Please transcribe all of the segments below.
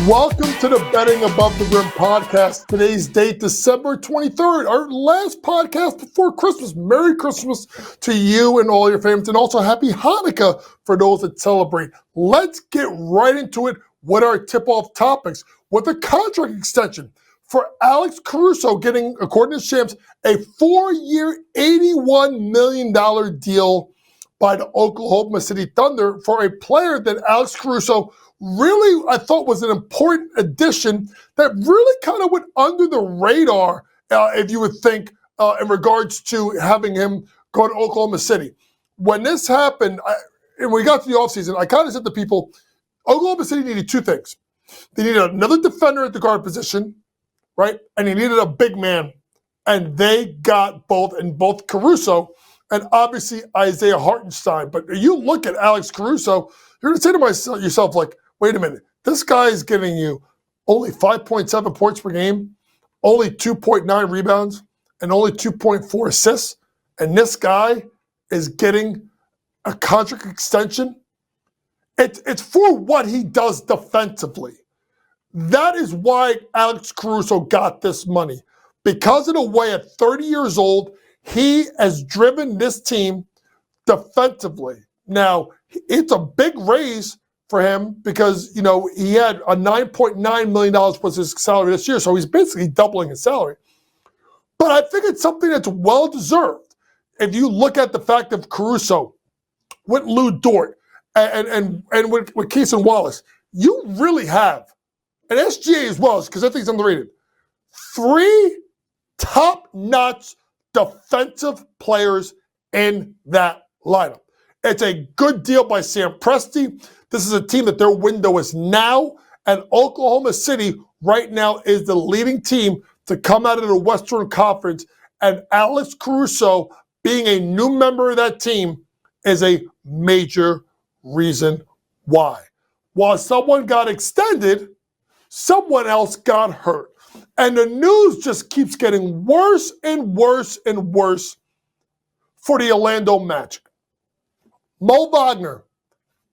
Welcome to the Betting Above the Rim podcast. Today's date, December 23rd, our last podcast before Christmas. Merry Christmas to you and all your families, and also Happy Hanukkah for those that celebrate. Let's get right into it with our tip-off topics. With a contract extension for Alex Caruso getting, according to Shams, a 4-year, $81 million deal by the Oklahoma City Thunder for a player that Alex Caruso really, I thought, was an important addition that really kind of went under the radar, if you would think, in regards to having him go to Oklahoma City. When this happened, and we got to the offseason, I kind of said to people, Oklahoma City needed two things. They needed another defender at the guard position, right? And they needed a big man. And they got both, and both Caruso and obviously Isaiah Hartenstein. But you look at Alex Caruso, you're going to say to yourself, like, wait a minute, this guy is giving you only 5.7 points per game, only 2.9 rebounds, and only 2.4 assists, and this guy is getting a contract extension? It's for what he does defensively. That is why Alex Caruso got this money. Because in a way, at 30 years old, he has driven this team defensively. Now, it's a big raise for him because, you know, he had a $9.9 million was his salary this year, so he's basically doubling his salary. But I think it's something that's well-deserved. If you look at the fact of Caruso with Lou Dort and with Keeson Wallace, you really have, and SGA as well, because I think he's underrated, 3 top-notch defensive players in that lineup. It's a good deal by Sam Presti. This is a team that their window is now, and Oklahoma City right now is the leading team to come out of the Western Conference, and Alex Caruso, being a new member of that team, is a major reason why. While someone got extended, someone else got hurt. And the news just keeps getting worse and worse and worse for the Orlando Magic. Mo Wagner,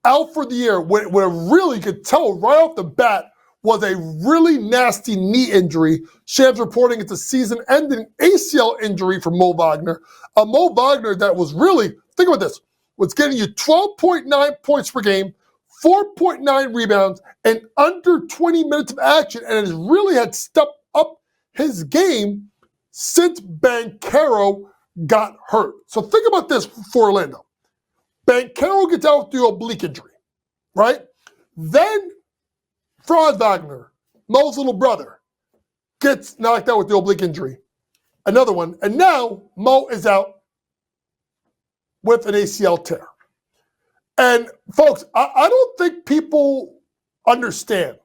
out for the year, what I really could tell right off the bat was a really nasty knee injury. Shams reporting it's a season-ending ACL injury for Mo Wagner. A Mo Wagner that was really, think about this, was getting you 12.9 points per game, 4.9 rebounds, and under 20 minutes of action, and has really had stepped up his game since Banchero got hurt. So think about this for Orlando. Banchero gets out with the oblique injury, right? Then Franz Wagner, Mo's little brother, gets knocked out with the oblique injury. Another one. And now Mo is out with an ACL tear. And folks, I don't think people understand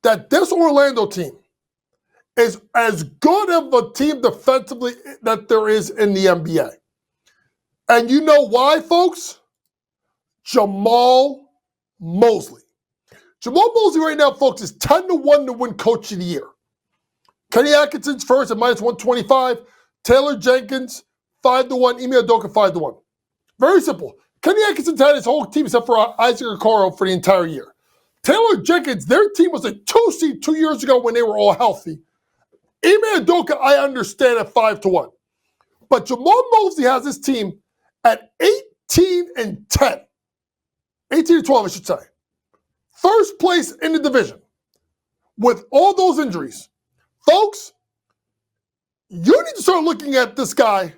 that this Orlando team is as good of a team defensively that there is in the NBA. And you know why, folks? Jamal Mosley. Jamal Mosley right now, folks, is 10-1 to win Coach of the Year. Kenny Atkinson's first at -125. Taylor Jenkins, 5-1. Ime Udoka, 5-1. Very simple. Kenny Atkinson's had his whole team except for Isaac Okoro for the entire year. Taylor Jenkins, their team was a 2 seed 2 years ago when they were all healthy. Ime Udoka, I understand at 5-1. But Jamal Mosley has his team at 18-10. 18-12, I should say. First place in the division with all those injuries. Folks, you need to start looking at this guy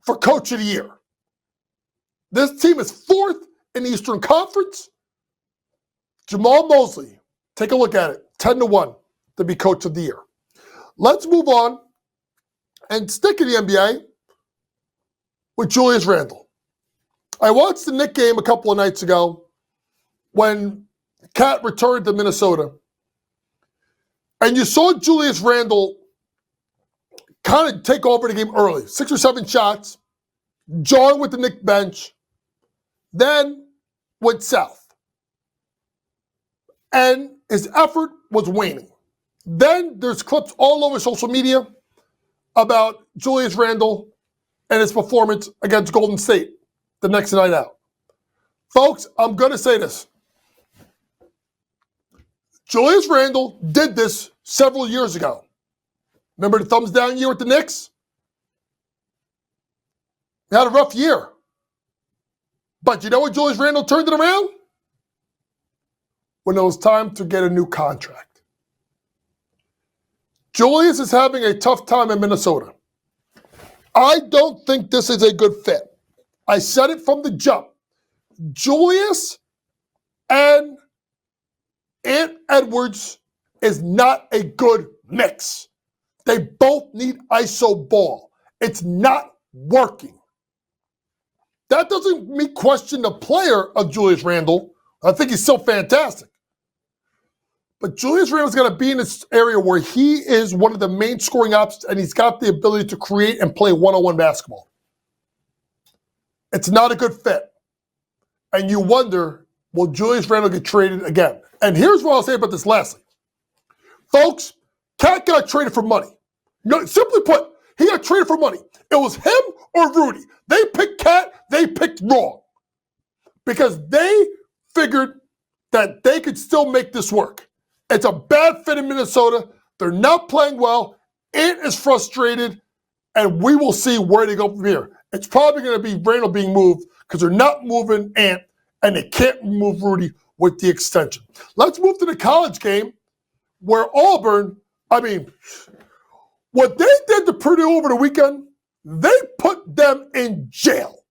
for Coach of the Year. This team is 4th in the Eastern Conference. Jamal Mosley, take a look at it, 10-1 to be Coach of the Year. Let's move on and stick in the NBA with Julius Randle. I watched the Knicks game a couple of nights ago when Cat returned to Minnesota. And you saw Julius Randle kind of take over the game early. 6 or 7 shots, jawing with the Knicks bench, then went south. And his effort was waning. Then there's clips all over social media about Julius Randle and his performance against Golden State the next night out. Folks, I'm going to say this. Julius Randle did this several years ago. Remember the thumbs down year with the Knicks? He had a rough year. But you know what Julius Randle turned it around? When it was time to get a new contract. Julius is having a tough time in Minnesota. I don't think this is a good fit. I said it from the jump. Julius and Ant Edwards is not a good mix. They both need ISO ball. It's not working. That doesn't make me question the player of Julius Randle. I think he's still fantastic. But Julius Randle's going to be in this area where he is one of the main scoring options, and he's got the ability to create and play one-on-one basketball. It's not a good fit. And you wonder, will Julius Randle get traded again? And here's what I'll say about this lastly. Folks, Cat got traded for money. No, simply put, he got traded for money. It was him or Rudy. They picked Cat, they picked wrong. Because they figured that they could still make this work. It's a bad fit in Minnesota. They're not playing well. Ant is frustrated, and we will see where they go from here. It's probably going to be Randle being moved because they're not moving Ant, and they can't move Rudy with the extension. Let's move to the college game where Auburn, what they did to Purdue over the weekend, they put them in jail.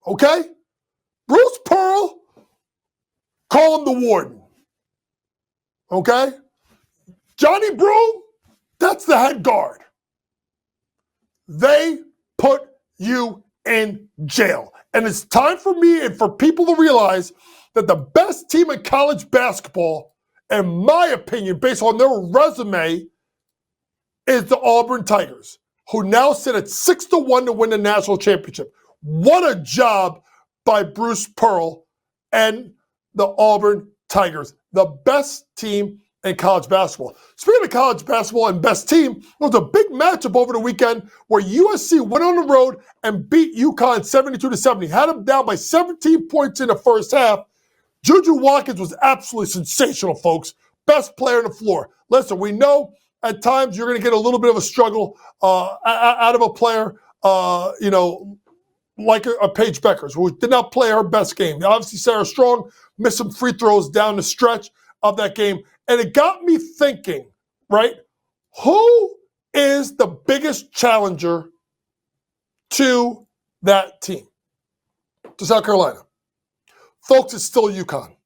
Okay? Bruce Pearl, call him the warden. Okay? Johnny Broom, that's the head guard. They put you in jail. And it's time for me and for people to realize that the best team in college basketball, in my opinion, based on their resume, is the Auburn Tigers, who now sit at 6-1 to win the national championship. What a job by Bruce Pearl and the Auburn Tigers, the best team in college basketball. Speaking of college basketball and best team, there was a big matchup over the weekend where USC went on the road and beat UConn 72-70. Had them down by 17 points in the first half. Juju Watkins was absolutely sensational, folks. Best player on the floor. Listen, we know at times you're going to get a little bit of a struggle out of a player, like a Paige Beckers, who did not play her best game. Obviously, Sarah Strong missed some free throws down the stretch of that game. And it got me thinking, right? Who is the biggest challenger to that team? To South Carolina. Folks, it's still UConn.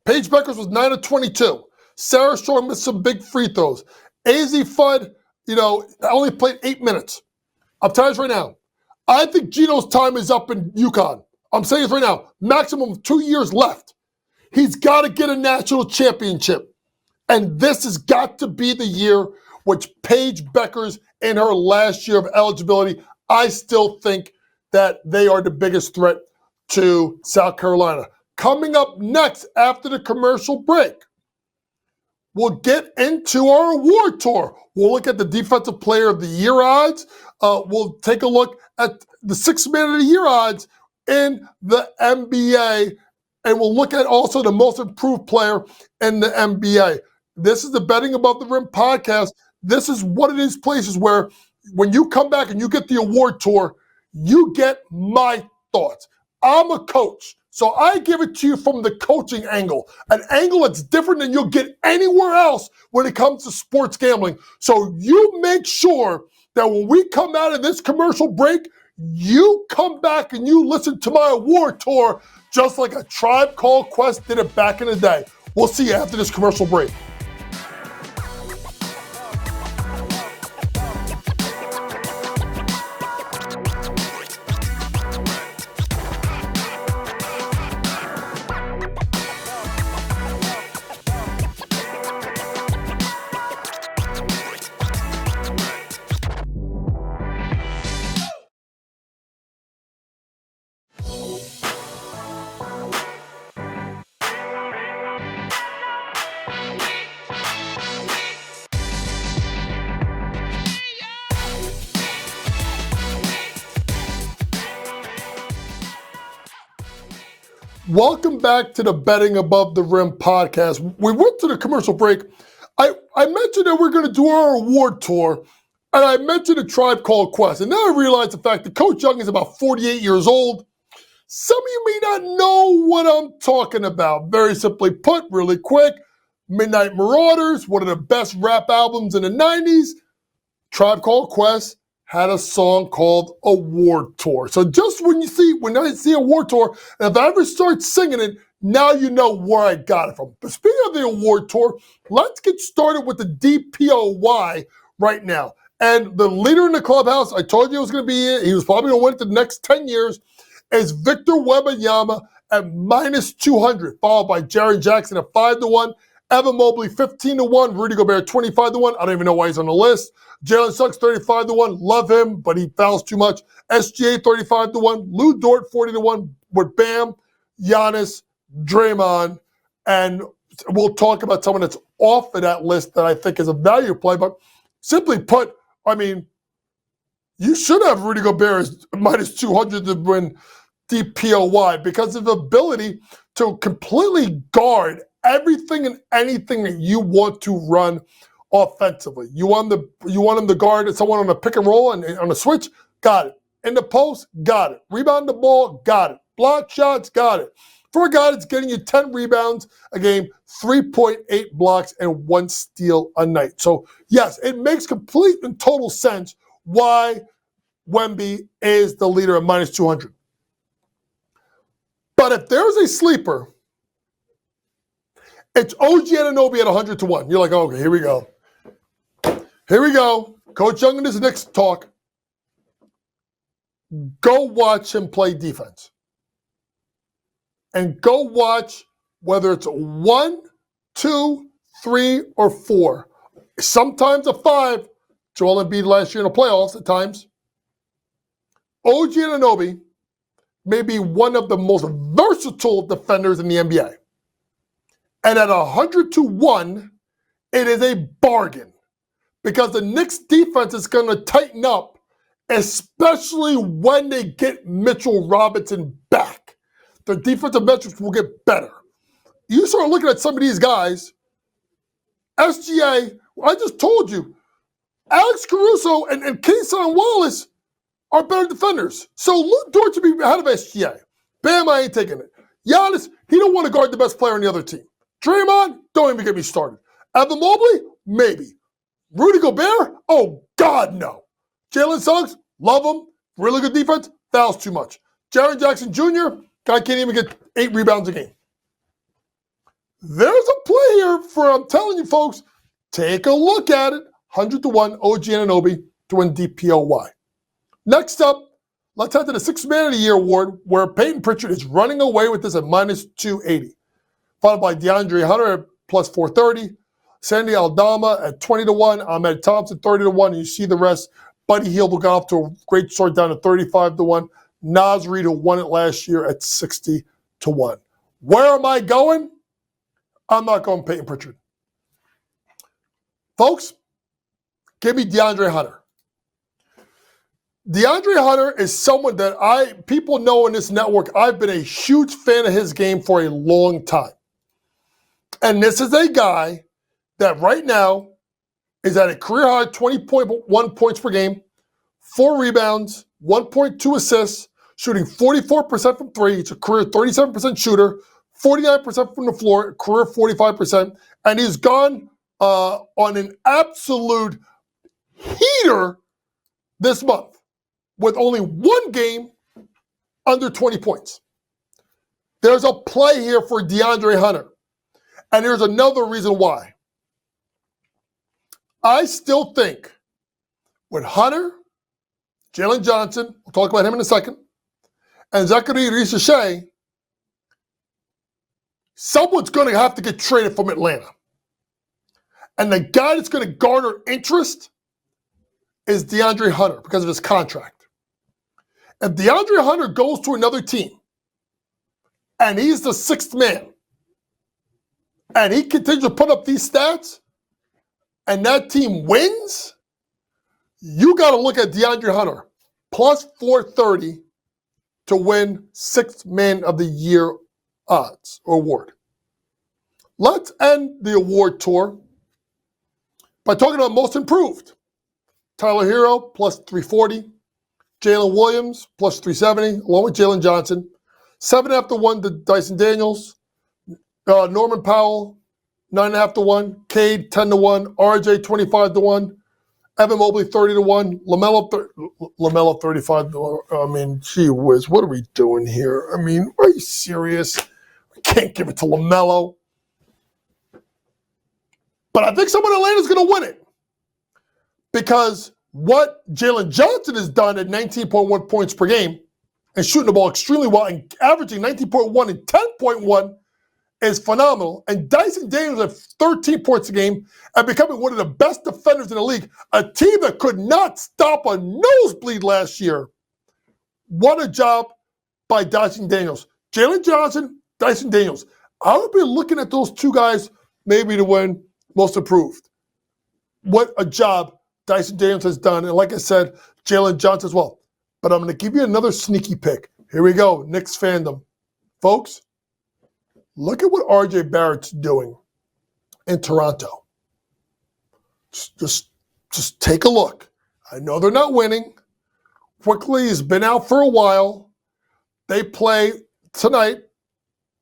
Paige Beckers was 9 of 22. Sarah Strong missed some big free throws. AZ Fudd, only played 8 minutes. I'm telling you right now, I think Gino's time is up in UConn. I'm saying this right now, maximum of 2 years left. He's got to get a national championship. And this has got to be the year which Paige Beckers, in her last year of eligibility, I still think that they are the biggest threat to South Carolina. Coming up next after the commercial break, we'll get into our award tour. We'll look at the Defensive Player of the Year odds. We'll take a look at the Sixth Man of the Year odds in the NBA. And we'll look at also the most improved player in the NBA. This is the Betting Above the Rim podcast. This is one of these places where when you come back and you get the award tour, you get my thoughts. I'm a coach, so I give it to you from the coaching angle, an angle that's different than you'll get anywhere else when it comes to sports gambling. So you make sure that when we come out of this commercial break, you come back and you listen to my award tour just like a Tribe Called Quest did it back in the day. We'll see you after this commercial break. Welcome back to the Betting Above the Rim podcast. We went to the commercial break. I mentioned that we're going to do our award tour, and I mentioned a Tribe Called Quest. And now I realize the fact that Coach Young is about 48 years old. Some of you may not know what I'm talking about. Very simply put, really quick, Midnight Marauders, one of the best rap albums in the 90s. Tribe Called Quest had a song called Award Tour. So just when I see Award Tour, and if I ever start singing it, now you know where I got it from. But speaking of the Award Tour, let's get started with the DPOY right now. And the leader in the clubhouse, I told you it was going to be, he was probably going to win it the next 10 years, is Victor Wembanyama at minus 200, followed by Jaren Jackson at 5-1, Evan Mobley 15-1, Rudy Gobert 25-1. I don't even know why he's on the list. Jalen Suggs 35-1, love him, but he fouls too much. SGA 35-1, Lou Dort 40-1 with Bam, Giannis, Draymond, and we'll talk about someone that's off of that list that I think is a value play. But simply put, I mean, you should have Rudy Gobert as minus 200 to win DPOY because of the ability to completely guard everything and anything that you want to run offensively. You want him to guard someone on a pick and roll and on a switch? Got it. In the post? Got it. Rebound the ball? Got it. Block shots? Got it. For a guy that's getting you 10 rebounds a game, 3.8 blocks, and 1 steal a night. So, yes, it makes complete and total sense why Wemby is the leader at minus 200. But if there's a sleeper, it's OG Anunoby at 100-1. You're like, okay, here we go. Here we go. Coach Young in his next talk. Go watch him play defense. And go watch whether it's 1, 2, 3, or 4. Sometimes a 5. Joel Embiid last year in the playoffs at times. OG Anunoby may be one of the most versatile defenders in the NBA. And at 100-1, it is a bargain because the Knicks defense is going to tighten up, especially when they get Mitchell Robinson back. Their defensive metrics will get better. You start looking at some of these guys, SGA, I just told you, Alex Caruso and Keyshawn Wallace are better defenders. So Lou Dort should be ahead of SGA. Bam, I ain't taking it. Giannis, he don't want to guard the best player on the other team. Draymond, don't even get me started. Evan Mobley, maybe. Rudy Gobert, oh God, no. Jalen Suggs, love him, really good defense, fouls too much. Jaren Jackson Jr., guy can't even get 8 rebounds a game. There's a play here for, I'm telling you folks, take a look at it. 100-1, OG Anunoby to win DPOY. Next up, let's head to the Sixth Man of the Year award, where Peyton Pritchard is running away with this at minus 280. Followed by DeAndre Hunter at plus 430, Sandy Aldama at 20-1, Ahmed Thompson 30-1, and you see the rest. Buddy Hield got off to a great start down to 35-1. Naz Reid, who won it last year, at 60-1. Where am I going? I'm not going Peyton Pritchard. Folks, give me DeAndre Hunter. DeAndre Hunter is someone that people know in this network, I've been a huge fan of his game for a long time. And this is a guy that right now is at a career high 20.1 points per game, 4 rebounds, 1.2 assists, shooting 44% from 3. He's a career 37% shooter, 49% from the floor, career 45%. And he's gone on an absolute heater this month with only 1 game under 20 points. There's a play here for DeAndre Hunter. And here's another reason why. I still think with Hunter, Jalen Johnson, we'll talk about him in a second, and Zachary Risache, someone's going to have to get traded from Atlanta. And the guy that's going to garner interest is DeAndre Hunter because of his contract. If DeAndre Hunter goes to another team and he's the 6th man, and he continues to put up these stats, and that team wins, you got to look at DeAndre Hunter, plus 430 to win 6th Man of the Year odds or award. Let's end the award tour by talking about most improved. Tyler Hero, plus 340. Jalen Williams, plus 370, along with Jalen Johnson. 7.5-1 to Dyson Daniels. Norman Powell, 9.5-1. Cade, 10-1. RJ, 25-1. Evan Mobley, 30-1. LaMelo, 35-1. I mean, gee whiz, what are we doing here? I mean, are you serious? We can't give it to LaMelo. But I think someone in Atlanta's going to win it. Because what Jalen Johnson has done at 19.1 points per game and shooting the ball extremely well and averaging 19.1 and 10.1 is phenomenal. And Dyson Daniels at 13 points a game and becoming one of the best defenders in the league, a team that could not stop a nosebleed last year. What a job by Dyson Daniels. Jalen Johnson, Dyson Daniels. I would be looking at those two guys maybe to win most improved. What a job Dyson Daniels has done. And like I said, Jalen Johnson as well. But I'm going to give you another sneaky pick. Here we go, Knicks fandom. Folks, look at what RJ Barrett's doing in Toronto. Just take a look. I know they're not winning. Quickly has been out for a while. They play tonight,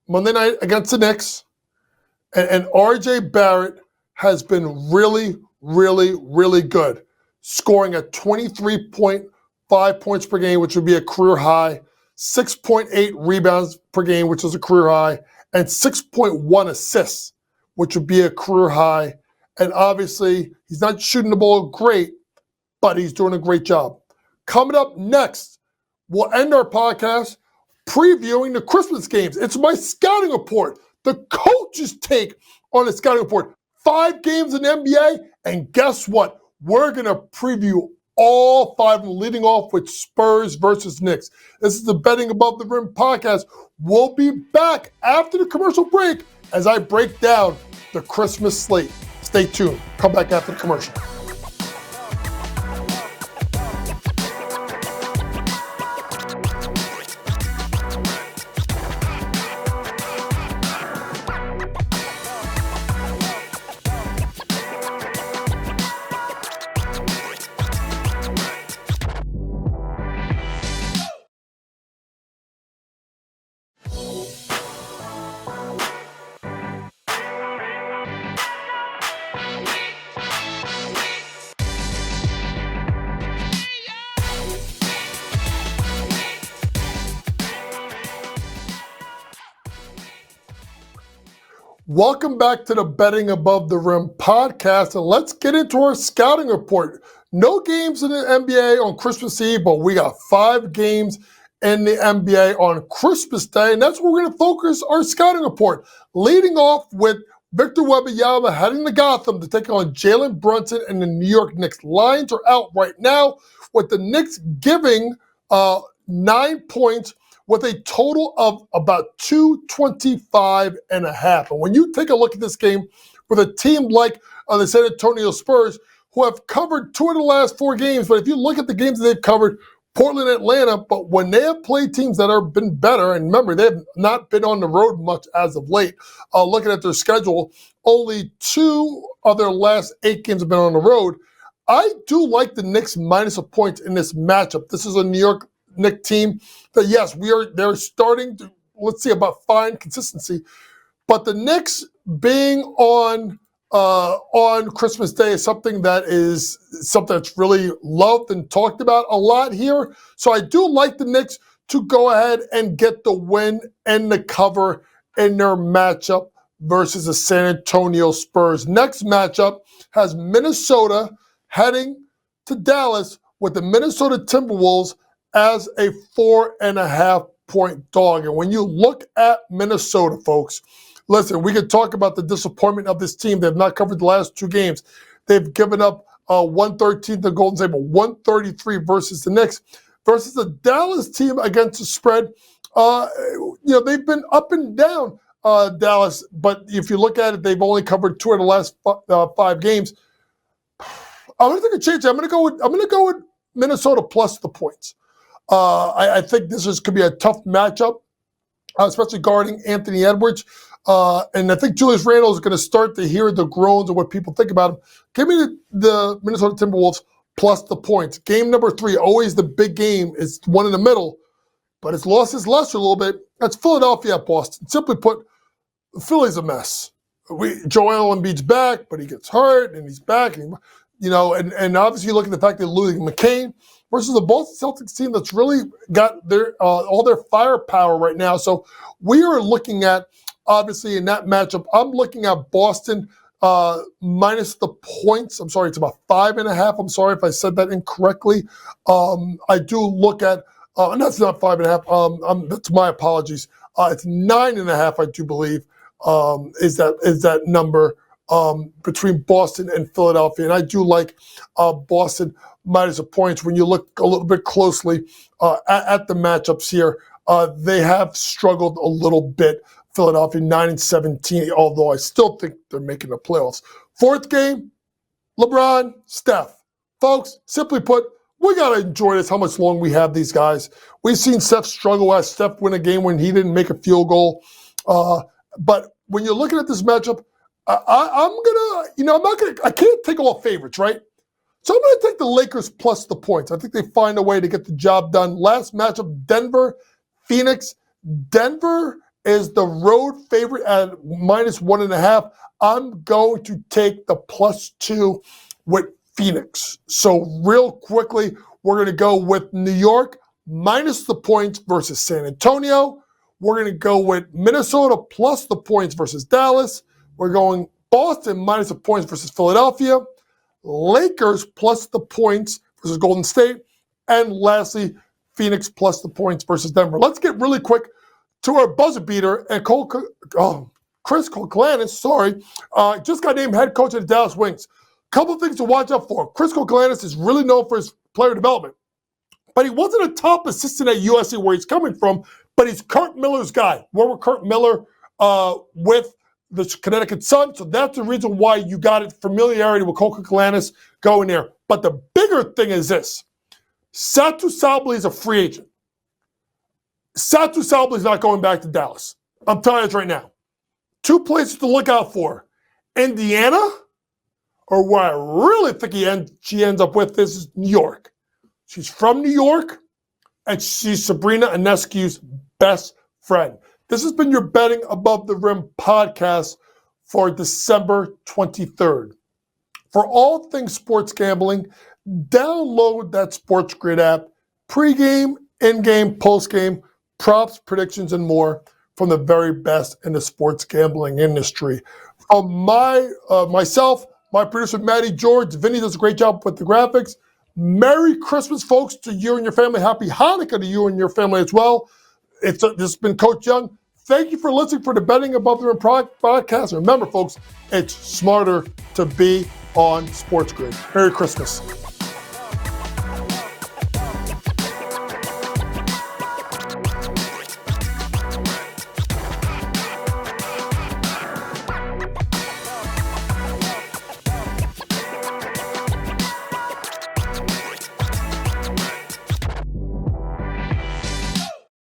Monday night, against the Knicks. And RJ Barrett has been really, really, really good, scoring at 23.5 points per game, which would be a career high, 6.8 rebounds per game, which is a career high, and 6.1 assists, which would be a career high. And obviously, he's not shooting the ball great, but he's doing a great job. Coming up next, we'll end our podcast previewing the Christmas games. It's my scouting report, the coach's take on the scouting report. 5 games in the NBA, and guess what? We're going to preview all 5 of them, leading off with Spurs versus Knicks. This is the Betting Above the Rim podcast. We'll be back after the commercial break as I break down the Christmas slate. Stay tuned. Come back after the commercial. Welcome back to the Betting Above the Rim podcast, and let's get into our scouting report. No games in the NBA on Christmas Eve, but we got 5 games in the NBA on Christmas Day, and that's where we're going to focus our scouting report. Leading off with Victor Wembanyama heading to Gotham to take on Jalen Brunson and the New York Knicks. Lines are out right now, with the Knicks giving 9 points, with a total of about 225.5. And when you take a look at this game with a team like the San Antonio Spurs, who have covered 2 of the last 4 games, but if you look at the games that they've covered, Portland and Atlanta, but when they have played teams that have been better, and remember, they have not been on the road much as of late, looking at their schedule, only 2 of their last 8 games have been on the road. I do like the Knicks minus a point in this matchup. This is a New York Knicks team that, yes, they're starting to, let's see, about fine consistency. But the Knicks being on Christmas Day is something that's really loved and talked about a lot here. So I do like the Knicks to go ahead and get the win and the cover in their matchup versus the San Antonio Spurs. Next matchup has Minnesota heading to Dallas with the Minnesota Timberwolves as a 4.5-point dog. And when you look at Minnesota, folks, listen, we could talk about the disappointment of this team. They've not covered the last 2 games. They've given up 113 to Golden State, but 133 versus the Knicks. Versus the Dallas team against the spread, they've been up and down, Dallas. But if you look at it, they've only covered 2 of the last 5 games. I'm going to take a chance. I'm going to go with Minnesota plus the points. I think this could be a tough matchup especially guarding Anthony Edwards. And I think Julius Randle is going to start to hear the groans of what people think about him. Give me the Minnesota Timberwolves plus the points. Game number 3, always the big game. It's one in the middle, but it's lost its luster a little bit. That's Philadelphia at Boston. Simply put, Philly's a mess. Joel Embiid's back, but he gets hurt, and he's back. And obviously you look at the fact they're losing McCain versus the Boston Celtics team that's really got their all their firepower right now. So we are looking at, obviously, in that matchup, I'm looking at Boston minus the points. I'm sorry, it's about 5.5. I'm sorry if I said that incorrectly. I do look at, and that's not 5.5. That's my apologies. It's 9.5, I do believe, is that number between Boston and Philadelphia. And I do like Boston minus the points. When you look a little bit closely at the matchups here, they have struggled a little bit. Philadelphia 9-17, although I still think they're making the playoffs. 4th game, LeBron, Steph. Folks, simply put, we got to enjoy this, how much long we have these guys. We've seen Steph struggle as Steph win a game when he didn't make a field goal. But when you're looking at this matchup, I can't take all favorites, right? So I'm going to take the Lakers plus the points. I think they find a way to get the job done. Last matchup, Denver, Phoenix. Denver is the road favorite at minus 1.5. I'm going to take the +2 with Phoenix. So real quickly, we're going to go with New York minus the points versus San Antonio. We're going to go with Minnesota plus the points versus Dallas. We're going Boston minus the points versus Philadelphia. Lakers plus the points versus Golden State. And lastly, Phoenix plus the points versus Denver. Let's get really quick to our buzzer beater. And Chris Koglianos, just got named head coach of the Dallas Wings. Couple things to watch out for. Chris Koglianos is really known for his player development, but he wasn't a top assistant at USC where he's coming from, but he's Kurt Miller's guy. We're with Kurt Miller with the Connecticut Sun, so that's the reason why you got it, familiarity with Koglianos going there. But the bigger thing is this. Satu Sabli is a free agent. Satu Sabli is not going back to Dallas. I'm telling you this right now. 2 places to look out for. Indiana, or where I really think she ends up with this is New York. She's from New York, and she's Sabrina Ionescu's best friend. This has been your Betting Above the Rim podcast for December 23rd. For all things sports gambling, download that Sports Grid app. Pre-game, in-game, post-game, props, predictions, and more from the very best in the sports gambling industry. From myself, my producer, Matty George, Vinny does a great job with the graphics. Merry Christmas, folks, to you and your family. Happy Hanukkah to you and your family as well. This has been Coach Young. Thank you for listening for the Betting Above the Rim podcast. Remember, folks, it's smarter to be on Sports Grid. Merry Christmas.